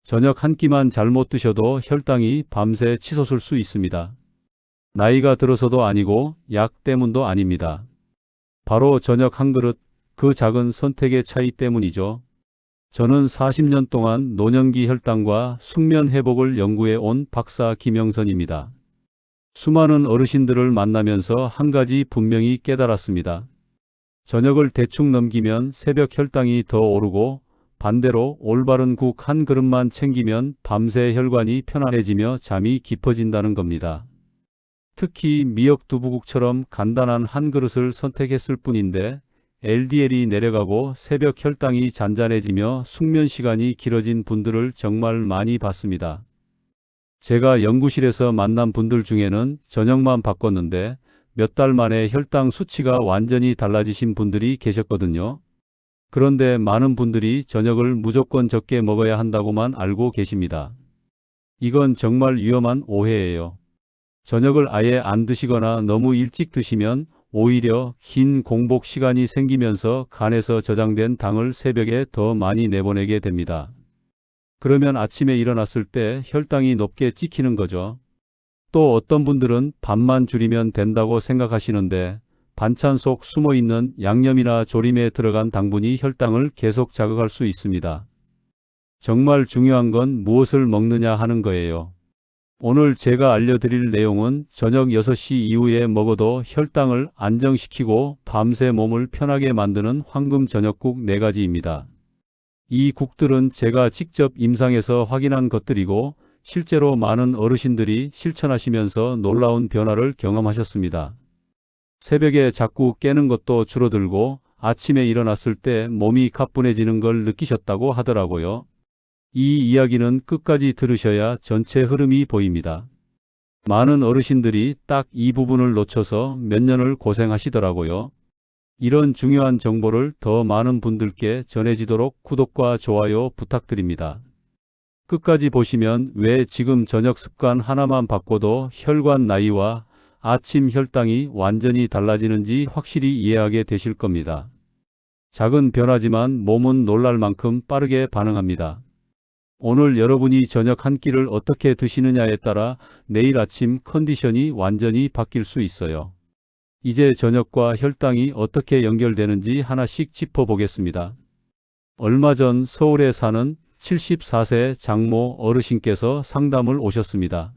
저녁 한 끼만 잘못 드셔도 혈당이 밤새 치솟을 수 있습니다. 나이가 들어서도 아니고 약 때문도 아닙니다. 바로 저녁 한 그릇, 그 작은 선택의 차이 때문이죠. 저는 40년 동안 노년기 혈당과 숙면 회복을 연구해 온 박사 김영선입니다. 수많은 어르신들을 만나면서 한 가지 분명히 깨달았습니다. 저녁을 대충 넘기면 새벽 혈당이 더 오르고, 반대로 올바른 국 한 그릇만 챙기면 밤새 혈관이 편안해지며 잠이 깊어진다는 겁니다. 특히 미역두부국처럼 간단한 한 그릇을 선택했을 뿐인데 LDL이 내려가고 새벽 혈당이 잔잔해지며 숙면 시간이 길어진 분들을 정말 많이 봤습니다. 제가 연구실에서 만난 분들 중에는 저녁만 바꿨는데 몇 달 만에 혈당 수치가 완전히 달라지신 분들이 계셨거든요. 그런데 많은 분들이 저녁을 무조건 적게 먹어야 한다고만 알고 계십니다. 이건 정말 위험한 오해예요. 저녁을 아예 안 드시거나 너무 일찍 드시면 오히려 긴 공복 시간이 생기면서 간에서 저장된 당을 새벽에 더 많이 내보내게 됩니다. 그러면 아침에 일어났을 때 혈당이 높게 찍히는 거죠. 또 어떤 분들은 밥만 줄이면 된다고 생각하시는데 반찬 속 숨어있는 양념이나 조림에 들어간 당분이 혈당을 계속 자극할 수 있습니다. 정말 중요한 건 무엇을 먹느냐 하는 거예요. 오늘 제가 알려드릴 내용은 저녁 6시 이후에 먹어도 혈당을 안정시키고 밤새 몸을 편하게 만드는 황금 저녁국 4가지입니다. 이 국들은 제가 직접 임상에서 확인한 것들이고 실제로 많은 어르신들이 실천하시면서 놀라운 변화를 경험하셨습니다. 새벽에 자꾸 깨는 것도 줄어들고 아침에 일어났을 때 몸이 가뿐해지는 걸 느끼셨다고 하더라고요. 이 이야기는 끝까지 들으셔야 전체 흐름이 보입니다. 많은 어르신들이 딱 이 부분을 놓쳐서 몇 년을 고생하시더라고요. 이런 중요한 정보를 더 많은 분들께 전해지도록 구독과 좋아요 부탁드립니다. 끝까지 보시면 왜 지금 저녁 습관 하나만 바꿔도 혈관 나이와 아침 혈당이 완전히 달라지는지 확실히 이해하게 되실 겁니다. 작은 변화지만 몸은 놀랄 만큼 빠르게 반응합니다. 오늘 여러분이 저녁 한 끼를 어떻게 드시느냐에 따라 내일 아침 컨디션이 완전히 바뀔 수 있어요. 이제 저녁과 혈당이 어떻게 연결되는지 하나씩 짚어보겠습니다. 얼마 전 서울에 사는 74세 장모 어르신께서 상담을 오셨습니다.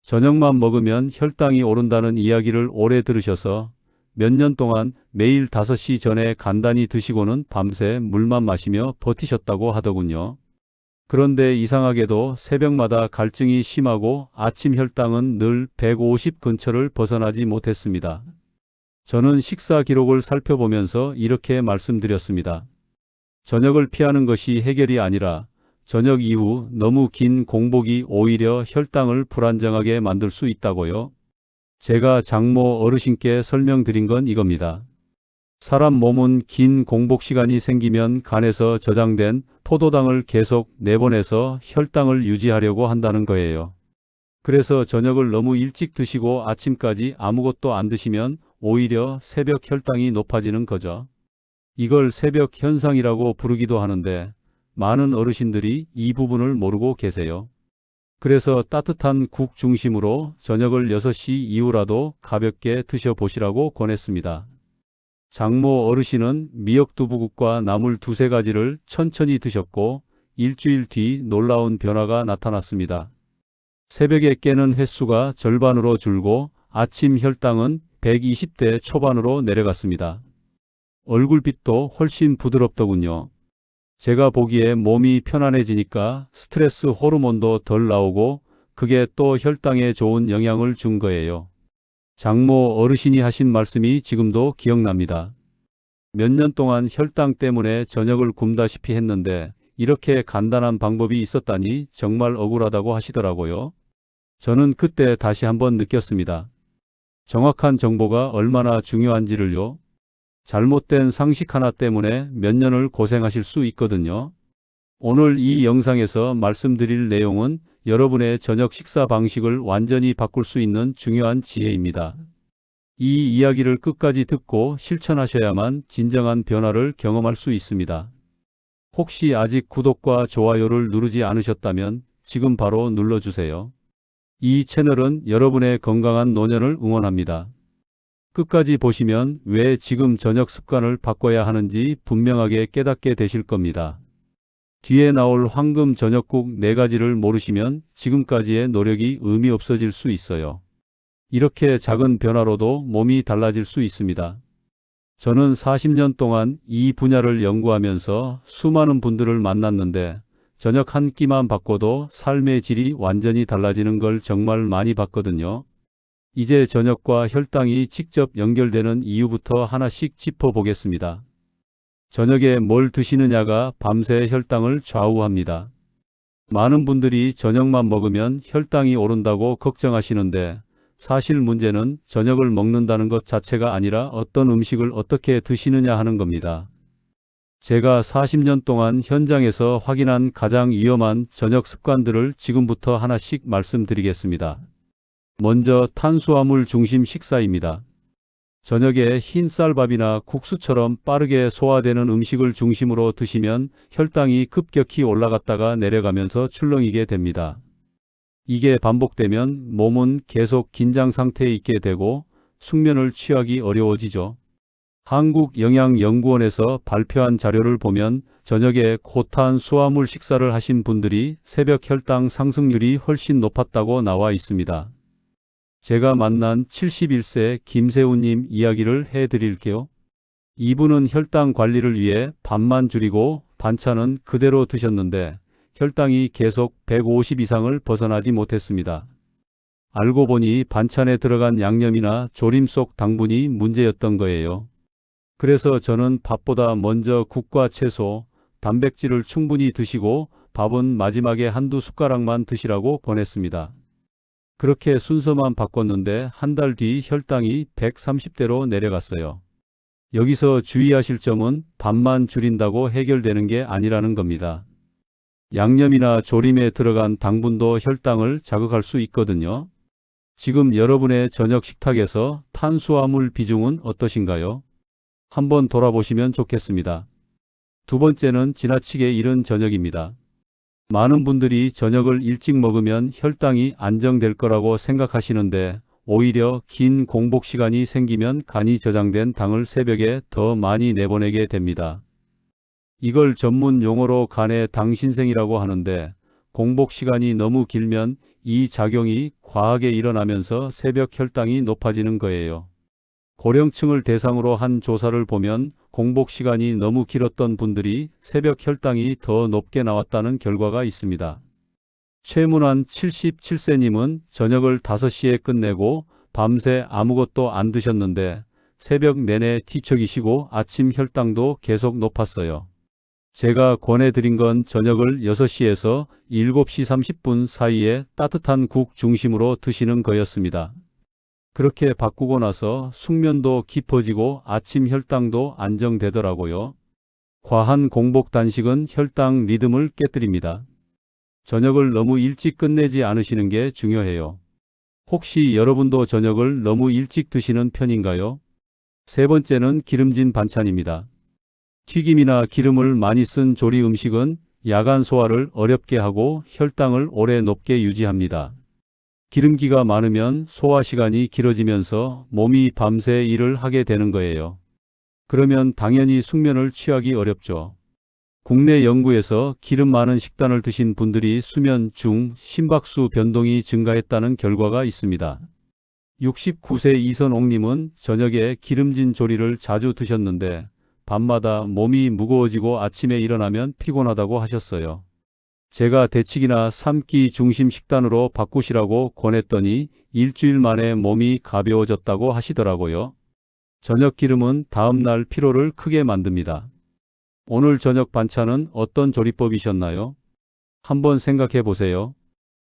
저녁만 먹으면 혈당이 오른다는 이야기를 오래 들으셔서 몇 년 동안 매일 5시 전에 간단히 드시고는 밤새 물만 마시며 버티셨다고 하더군요. 그런데 이상하게도 새벽마다 갈증이 심하고 아침 혈당은 늘 150 근처를 벗어나지 못했습니다. 저는 식사 기록을 살펴보면서 이렇게 말씀드렸습니다. 저녁을 피하는 것이 해결이 아니라 저녁 이후 너무 긴 공복이 오히려 혈당을 불안정하게 만들 수 있다고요. 제가 장모 어르신께 설명드린 건 이겁니다. 사람 몸은 긴 공복 시간이 생기면 간에서 저장된 포도당을 계속 내보내서 혈당을 유지하려고 한다는 거예요. 그래서 저녁을 너무 일찍 드시고 아침까지 아무것도 안 드시면 오히려 새벽 혈당이 높아지는 거죠. 이걸 새벽 현상이라고 부르기도 하는데 많은 어르신들이 이 부분을 모르고 계세요. 그래서 따뜻한 국 중심으로 저녁을 6시 이후라도 가볍게 드셔보시라고 권했습니다. 장모 어르신은 미역두부국과 나물 2-3가지를 천천히 드셨고 일주일 뒤 놀라운 변화가 나타났습니다. 새벽에 깨는 횟수가 절반으로 줄고 아침 혈당은 120대 초반으로 내려갔습니다. 얼굴빛도 훨씬 부드럽더군요. 제가 보기에 몸이 편안해지니까 스트레스 호르몬도 덜 나오고 그게 또 혈당에 좋은 영향을 준 거예요. 장모 어르신이 하신 말씀이 지금도 기억납니다. 몇 년 동안 혈당 때문에 저녁을 굶다시피 했는데 이렇게 간단한 방법이 있었다니 정말 억울하다고 하시더라고요. 저는 그때 다시 한번 느꼈습니다. 정확한 정보가 얼마나 중요한지를요. 잘못된 상식 하나 때문에 몇 년을 고생하실 수 있거든요. 오늘 이 영상에서 말씀드릴 내용은 여러분의 저녁 식사 방식을 완전히 바꿀 수 있는 중요한 지혜입니다. 이 이야기를 끝까지 듣고 실천하셔야만 진정한 변화를 경험할 수 있습니다. 혹시 아직 구독과 좋아요를 누르지 않으셨다면 지금 바로 눌러주세요. 이 채널은 여러분의 건강한 노년을 응원합니다. 끝까지 보시면 왜 지금 저녁 습관을 바꿔야 하는지 분명하게 깨닫게 되실 겁니다. 뒤에 나올 황금 저녁국 4가지를 모르시면 지금까지의 노력이 의미 없어질 수 있어요. 이렇게 작은 변화로도 몸이 달라질 수 있습니다. 저는 40년 동안 이 분야를 연구하면서 수많은 분들을 만났는데 저녁 한 끼만 바꿔도 삶의 질이 완전히 달라지는 걸 정말 많이 봤거든요. 이제 저녁과 혈당이 직접 연결되는 이유부터 하나씩 짚어보겠습니다. 저녁에 뭘 드시느냐가 밤새 혈당을 좌우합니다. 많은 분들이 저녁만 먹으면 혈당이 오른다고 걱정하시는데 사실 문제는 저녁을 먹는다는 것 자체가 아니라 어떤 음식을 어떻게 드시느냐 하는 겁니다. 제가 40년 동안 현장에서 확인한 가장 위험한 저녁 습관들을 지금부터 하나씩 말씀드리겠습니다. 먼저 탄수화물 중심 식사입니다. 저녁에 흰 쌀밥이나 국수처럼 빠르게 소화되는 음식을 중심으로 드시면 혈당이 급격히 올라갔다가 내려가면서 출렁이게 됩니다. 이게 반복되면 몸은 계속 긴장 상태에 있게 되고 숙면을 취하기 어려워지죠. 한국영양연구원에서 발표한 자료를 보면 저녁에 고탄수화물 식사를 하신 분들이 새벽 혈당 상승률이 훨씬 높았다고 나와 있습니다. 제가 만난 71세 김세훈님 이야기를 해드릴게요. 이분은 혈당 관리를 위해 밥만 줄이고 반찬은 그대로 드셨는데 혈당이 계속 150 이상을 벗어나지 못했습니다. 알고 보니 반찬에 들어간 양념이나 조림 속 당분이 문제였던 거예요. 그래서 저는 밥보다 먼저 국과 채소, 단백질을 충분히 드시고 밥은 마지막에 한두 숟가락만 드시라고 권했습니다. 그렇게 순서만 바꿨는데 한 달 뒤 혈당이 130대로 내려갔어요. 여기서 주의하실 점은 밥만 줄인다고 해결되는 게 아니라는 겁니다. 양념이나 조림에 들어간 당분도 혈당을 자극할 수 있거든요. 지금 여러분의 저녁 식탁에서 탄수화물 비중은 어떠신가요? 한번 돌아보시면 좋겠습니다. 두 번째는 지나치게 이른 저녁입니다. 많은 분들이 저녁을 일찍 먹으면 혈당이 안정될 거라고 생각하시는데 오히려 긴 공복 시간이 생기면 간이 저장된 당을 새벽에 더 많이 내보내게 됩니다. 이걸 전문 용어로 간의 당신생이라고 하는데 공복 시간이 너무 길면 이 작용이 과하게 일어나면서 새벽 혈당이 높아지는 거예요. 고령층을 대상으로 한 조사를 보면 공복 시간이 너무 길었던 분들이 새벽 혈당이 더 높게 나왔다는 결과가 있습니다. 최문환 77세님은 저녁을 5시에 끝내고 밤새 아무것도 안 드셨는데 새벽 내내 뒤척이시고 아침 혈당도 계속 높았어요. 제가 권해드린 건 저녁을 6시에서 7시 30분 사이에 따뜻한 국 중심으로 드시는 거였습니다. 그렇게 바꾸고 나서 숙면도 깊어지고 아침 혈당도 안정되더라고요. 과한 공복 단식은 혈당 리듬을 깨뜨립니다. 저녁을 너무 일찍 끝내지 않으시는 게 중요해요. 혹시 여러분도 저녁을 너무 일찍 드시는 편인가요? 세 번째는 기름진 반찬입니다. 튀김이나 기름을 많이 쓴 조리 음식은 야간 소화를 어렵게 하고 혈당을 오래 높게 유지합니다. 기름기가 많으면 소화 시간이 길어지면서 몸이 밤새 일을 하게 되는 거예요. 그러면 당연히 숙면을 취하기 어렵죠. 국내 연구에서 기름 많은 식단을 드신 분들이 수면 중 심박수 변동이 증가했다는 결과가 있습니다. 69세 이선옥님은 저녁에 기름진 조리를 자주 드셨는데 밤마다 몸이 무거워지고 아침에 일어나면 피곤하다고 하셨어요. 제가 대치기나 3끼 중심 식단으로 바꾸시라고 권했더니 일주일 만에 몸이 가벼워졌다고 하시더라고요. 저녁 기름은 다음날 피로를 크게 만듭니다. 오늘 저녁 반찬은 어떤 조리법이셨나요? 한번 생각해 보세요.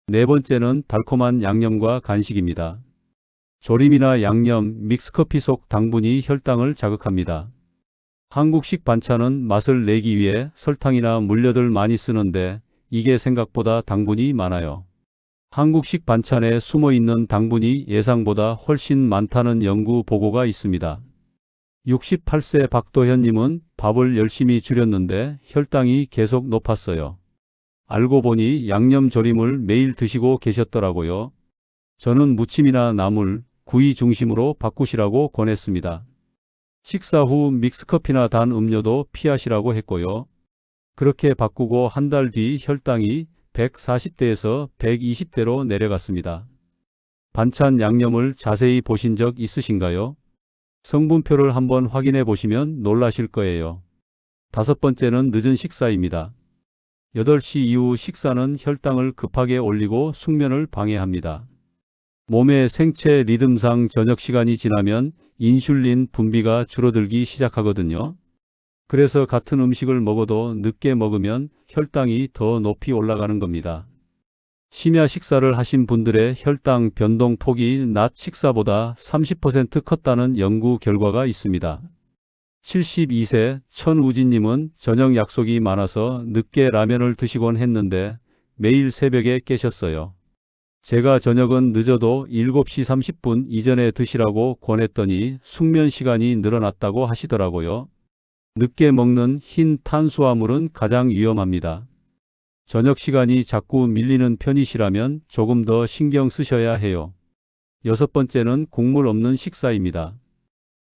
네 번째는 달콤한 양념과 간식입니다. 조림이나 양념, 믹스커피 속 당분이 혈당을 자극합니다. 한국식 반찬은 맛을 내기 위해 설탕이나 물엿을 많이 쓰는데 이게 생각보다 당분이 많아요. 한국식 반찬에 숨어있는 당분이 예상보다 훨씬 많다는 연구 보고가 있습니다. 68세 박도현님은 밥을 열심히 줄였는데 혈당이 계속 높았어요. 알고 보니 양념조림을 매일 드시고 계셨더라고요. 저는 무침이나 나물, 구이 중심으로 바꾸시라고 권했습니다. 식사 후 믹스커피나 단 음료도 피하시라고 했고요. 그렇게 바꾸고 한 달 뒤 혈당이 140대에서 120대로 내려갔습니다. 반찬 양념을 자세히 보신 적 있으신가요? 성분표를 한번 확인해 보시면 놀라실 거예요. 다섯 번째는 늦은 식사입니다. 8시 이후 식사는 혈당을 급하게 올리고 숙면을 방해합니다. 몸의 생체 리듬상 저녁 시간이 지나면 인슐린 분비가 줄어들기 시작하거든요. 그래서 같은 음식을 먹어도 늦게 먹으면 혈당이 더 높이 올라가는 겁니다. 심야 식사를 하신 분들의 혈당 변동 폭이 낮 식사보다 30% 컸다는 연구 결과가 있습니다. 72세 천우진님은 저녁 약속이 많아서 늦게 라면을 드시곤 했는데 매일 새벽에 깨셨어요. 제가 저녁은 늦어도 7시 30분 이전에 드시라고 권했더니 숙면 시간이 늘어났다고 하시더라고요. 늦게 먹는 흰 탄수화물은 가장 위험합니다. 저녁 시간이 자꾸 밀리는 편이시라면 조금 더 신경 쓰셔야 해요. 여섯 번째는 국물 없는 식사입니다.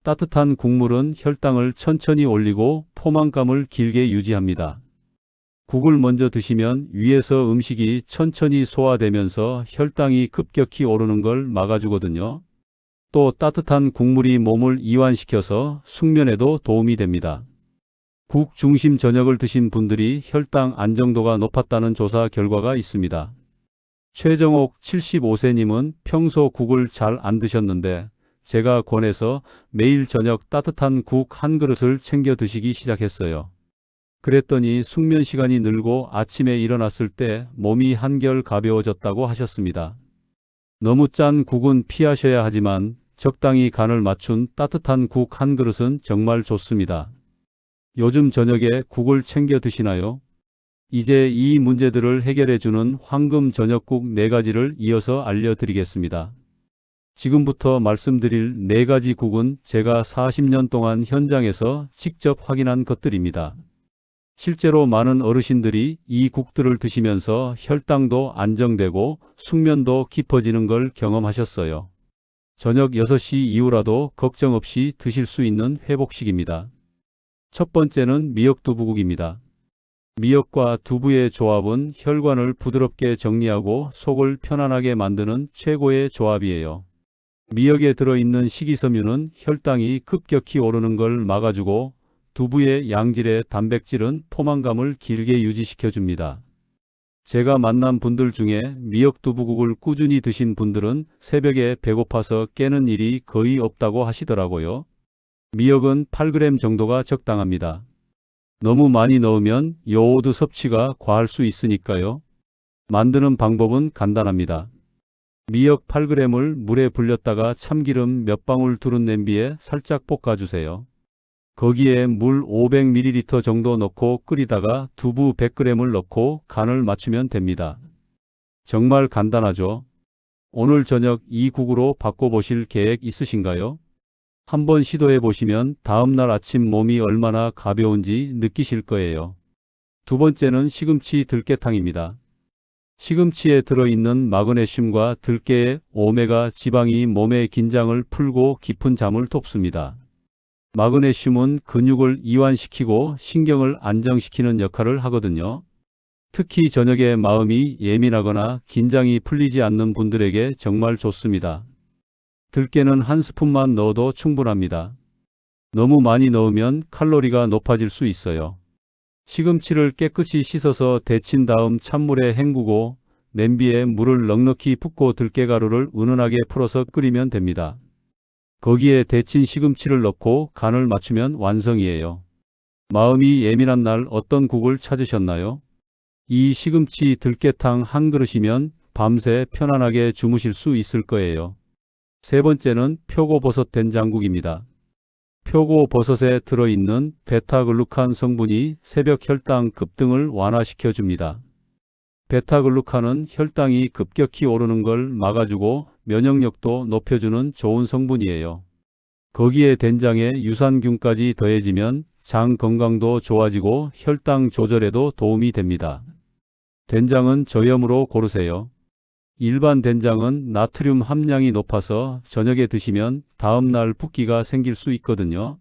따뜻한 국물은 혈당을 천천히 올리고 포만감을 길게 유지합니다. 국을 먼저 드시면 위에서 음식이 천천히 소화되면서 혈당이 급격히 오르는 걸 막아주거든요. 또 따뜻한 국물이 몸을 이완시켜서 숙면에도 도움이 됩니다. 국 중심 저녁을 드신 분들이 혈당 안정도가 높았다는 조사 결과가 있습니다. 최정옥 75세님은 평소 국을 잘 안 드셨는데 제가 권해서 매일 저녁 따뜻한 국 한 그릇을 챙겨 드시기 시작했어요. 그랬더니 숙면 시간이 늘고 아침에 일어났을 때 몸이 한결 가벼워졌다고 하셨습니다. 너무 짠 국은 피하셔야 하지만 적당히 간을 맞춘 따뜻한 국 한 그릇은 정말 좋습니다. 요즘 저녁에 국을 챙겨 드시나요? 이제 이 문제들을 해결해주는 황금 저녁국 4가지를 이어서 알려드리겠습니다. 지금부터 말씀드릴 4가지 국은 제가 40년 동안 현장에서 직접 확인한 것들입니다. 실제로 많은 어르신들이 이 국들을 드시면서 혈당도 안정되고 숙면도 깊어지는 걸 경험하셨어요. 저녁 6시 이후라도 걱정 없이 드실 수 있는 회복식입니다. 첫 번째는 미역두부국입니다. 미역과 두부의 조합은 혈관을 부드럽게 정리하고 속을 편안하게 만드는 최고의 조합이에요. 미역에 들어있는 식이섬유는 혈당이 급격히 오르는 걸 막아주고 두부의 양질의 단백질은 포만감을 길게 유지시켜줍니다. 제가 만난 분들 중에 미역두부국을 꾸준히 드신 분들은 새벽에 배고파서 깨는 일이 거의 없다고 하시더라고요. 미역은 8g 정도가 적당합니다. 너무 많이 넣으면 요오드 섭취가 과할 수 있으니까요. 만드는 방법은 간단합니다. 미역 8g을 물에 불렸다가 참기름 몇 방울 두른 냄비에 살짝 볶아주세요. 거기에 물 500ml 정도 넣고 끓이다가 두부 100g을 넣고 간을 맞추면 됩니다. 정말 간단하죠? 오늘 저녁 이 국으로 바꿔보실 계획 있으신가요? 한번 시도해 보시면 다음날 아침 몸이 얼마나 가벼운지 느끼실 거예요. 두 번째는 시금치 들깨탕입니다. 시금치에 들어있는 마그네슘과 들깨의 오메가 지방이 몸의 긴장을 풀고 깊은 잠을 돕습니다. 마그네슘은 근육을 이완시키고 신경을 안정시키는 역할을 하거든요. 특히 저녁에 마음이 예민하거나 긴장이 풀리지 않는 분들에게 정말 좋습니다. 들깨는 한 스푼만 넣어도 충분합니다. 너무 많이 넣으면 칼로리가 높아질 수 있어요. 시금치를 깨끗이 씻어서 데친 다음 찬물에 헹구고 냄비에 물을 넉넉히 붓고 들깨가루를 은은하게 풀어서 끓이면 됩니다. 거기에 데친 시금치를 넣고 간을 맞추면 완성이에요. 마음이 예민한 날 어떤 국을 찾으셨나요? 이 시금치 들깨탕 한 그릇이면 밤새 편안하게 주무실 수 있을 거예요. 세 번째는 표고버섯 된장국입니다. 표고버섯에 들어있는 베타글루칸 성분이 새벽 혈당 급등을 완화시켜줍니다. 베타글루칸은 혈당이 급격히 오르는 걸 막아주고 면역력도 높여주는 좋은 성분이에요. 거기에 된장에 유산균까지 더해지면 장 건강도 좋아지고 혈당 조절에도 도움이 됩니다. 된장은 저염으로 고르세요. 일반 된장은 나트륨 함량이 높아서 저녁에 드시면 다음날 붓기가 생길 수 있거든요.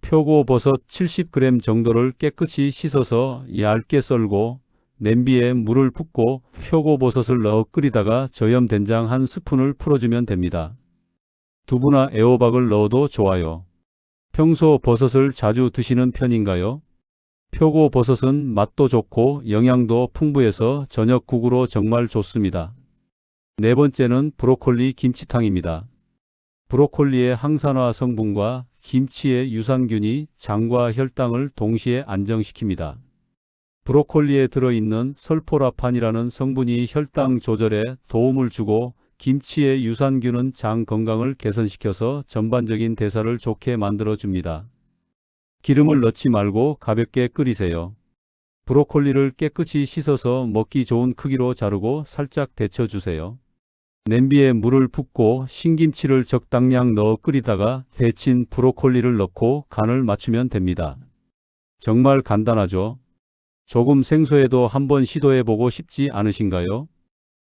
표고버섯 70g 정도를 깨끗이 씻어서 얇게 썰고 냄비에 물을 붓고 표고버섯을 넣어 끓이다가 저염 된장 한 스푼을 풀어주면 됩니다. 두부나 애호박을 넣어도 좋아요. 평소 버섯을 자주 드시는 편인가요? 표고버섯은 맛도 좋고 영양도 풍부해서 저녁국으로 정말 좋습니다. 네 번째는 브로콜리 김치탕입니다. 브로콜리의 항산화 성분과 김치의 유산균이 장과 혈당을 동시에 안정시킵니다. 브로콜리에 들어있는 설포라판이라는 성분이 혈당 조절에 도움을 주고 김치의 유산균은 장 건강을 개선시켜서 전반적인 대사를 좋게 만들어줍니다. 기름을 넣지 말고 가볍게 끓이세요. 브로콜리를 깨끗이 씻어서 먹기 좋은 크기로 자르고 살짝 데쳐주세요. 냄비에 물을 붓고 신김치를 적당량 넣어 끓이다가 데친 브로콜리를 넣고 간을 맞추면 됩니다. 정말 간단하죠? 조금 생소해도 한번 시도해보고 싶지 않으신가요?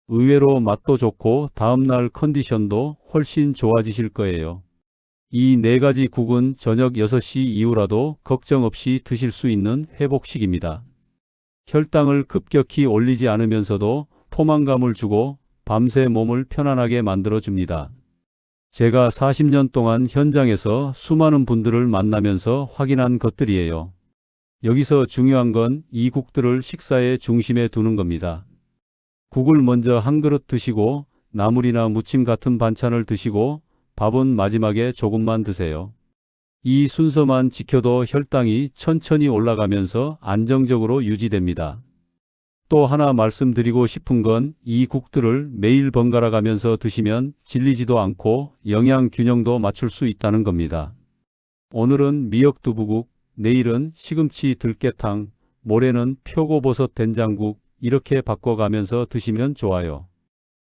의외로 맛도 좋고 다음날 컨디션도 훨씬 좋아지실 거예요. 이 네 가지 국은 저녁 6시 이후라도 걱정 없이 드실 수 있는 회복식입니다. 혈당을 급격히 올리지 않으면서도 포만감을 주고 밤새 몸을 편안하게 만들어줍니다. 제가 40년 동안 현장에서 수많은 분들을 만나면서 확인한 것들이에요. 여기서 중요한 건 이 국들을 식사의 중심에 두는 겁니다. 국을 먼저 한 그릇 드시고 나물이나 무침 같은 반찬을 드시고 밥은 마지막에 조금만 드세요. 이 순서만 지켜도 혈당이 천천히 올라가면서 안정적으로 유지됩니다. 또 하나 말씀드리고 싶은 건 이 국들을 매일 번갈아 가면서 드시면 질리지도 않고 영양 균형도 맞출 수 있다는 겁니다. 오늘은 미역두부국, 내일은 시금치 들깨탕, 모레는 표고버섯 된장국 이렇게 바꿔가면서 드시면 좋아요.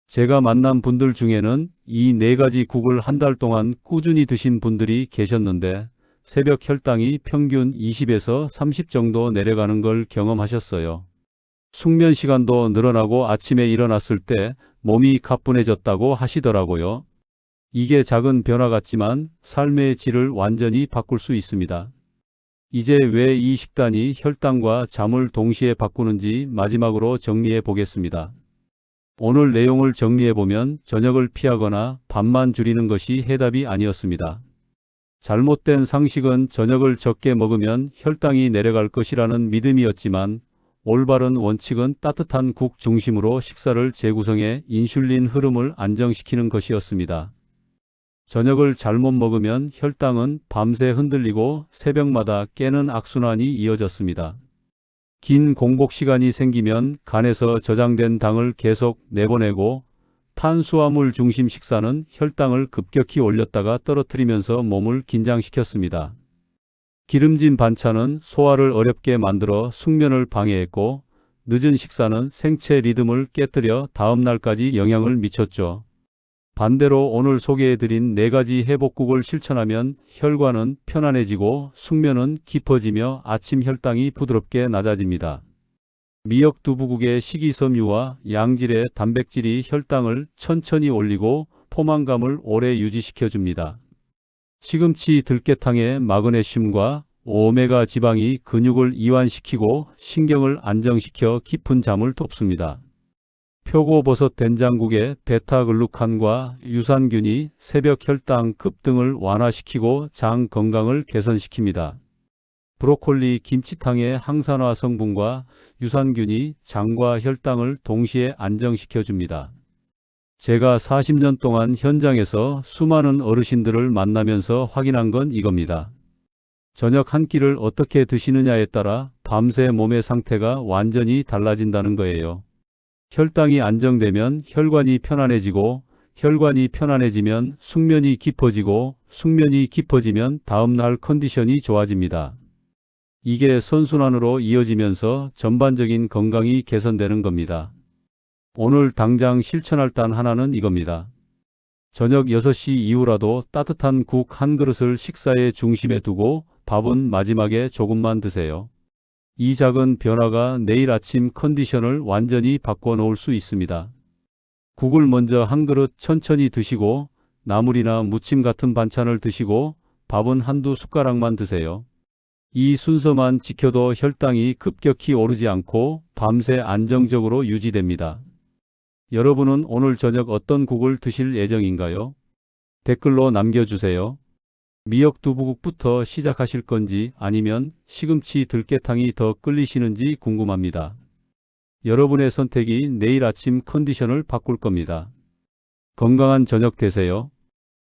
제가 만난 분들 중에는 이 네 가지 국을 한 달 동안 꾸준히 드신 분들이 계셨는데 새벽 혈당이 평균 20에서 30 정도 내려가는 걸 경험하셨어요. 숙면 시간도 늘어나고 아침에 일어났을 때 몸이 가뿐해졌다고 하시더라고요. 이게 작은 변화 같지만 삶의 질을 완전히 바꿀 수 있습니다. 이제 왜 이 식단이 혈당과 잠을 동시에 바꾸는지 마지막으로 정리해 보겠습니다. 오늘 내용을 정리해 보면 저녁을 피하거나 밥만 줄이는 것이 해답이 아니었습니다. 잘못된 상식은 저녁을 적게 먹으면 혈당이 내려갈 것이라는 믿음이었지만 올바른 원칙은 따뜻한 국 중심으로 식사를 재구성해 인슐린 흐름을 안정시키는 것이었습니다. 저녁을 잘못 먹으면 혈당은 밤새 흔들리고 새벽마다 깨는 악순환이 이어졌습니다. 긴 공복 시간이 생기면 간에서 저장된 당을 계속 내보내고 탄수화물 중심 식사는 혈당을 급격히 올렸다가 떨어뜨리면서 몸을 긴장시켰습니다. 기름진 반찬은 소화를 어렵게 만들어 숙면을 방해했고 늦은 식사는 생체 리듬을 깨뜨려 다음 날까지 영향을 미쳤죠. 반대로 오늘 소개해드린 네 가지 회복국을 실천하면 혈관은 편안해지고 숙면은 깊어지며 아침 혈당이 부드럽게 낮아집니다. 미역두부국의 식이섬유와 양질의 단백질이 혈당을 천천히 올리고 포만감을 오래 유지시켜줍니다. 시금치 들깨탕의 마그네슘과 오메가 지방이 근육을 이완시키고 신경을 안정시켜 깊은 잠을 돕습니다. 표고버섯 된장국의 베타글루칸과 유산균이 새벽 혈당 급등을 완화시키고 장 건강을 개선시킵니다. 브로콜리 김치탕의 항산화 성분과 유산균이 장과 혈당을 동시에 안정시켜줍니다. 제가 40년 동안 현장에서 수많은 어르신들을 만나면서 확인한 건 이겁니다. 저녁 한 끼를 어떻게 드시느냐에 따라 밤새 몸의 상태가 완전히 달라진다는 거예요. 혈당이 안정되면 혈관이 편안해지고 혈관이 편안해지면 숙면이 깊어지고 숙면이 깊어지면 다음날 컨디션이 좋아집니다. 이게 선순환으로 이어지면서 전반적인 건강이 개선되는 겁니다. 오늘 당장 실천할 단 하나는 이겁니다. 저녁 6시 이후라도 따뜻한 국 한 그릇을 식사의 중심에 두고 밥은 마지막에 조금만 드세요. 이 작은 변화가 내일 아침 컨디션을 완전히 바꿔 놓을 수 있습니다. 국을 먼저 한 그릇 천천히 드시고 나물이나 무침 같은 반찬을 드시고 밥은 한두 숟가락만 드세요. 이 순서만 지켜도 혈당이 급격히 오르지 않고 밤새 안정적으로 유지됩니다. 여러분은 오늘 저녁 어떤 국을 드실 예정인가요? 댓글로 남겨주세요. 미역두부국부터 시작하실 건지 아니면 시금치 들깨탕이 더 끌리시는지 궁금합니다. 여러분의 선택이 내일 아침 컨디션을 바꿀 겁니다. 건강한 저녁 되세요.